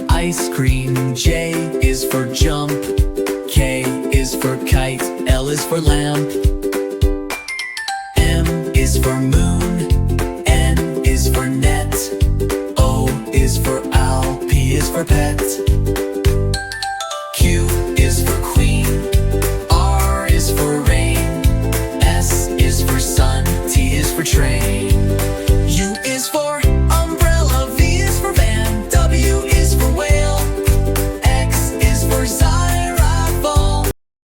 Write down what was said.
for ice cream. J is for jump. K is for kite. L is for lamp. M is for moon. N is for net. O is for owl. P is for pet.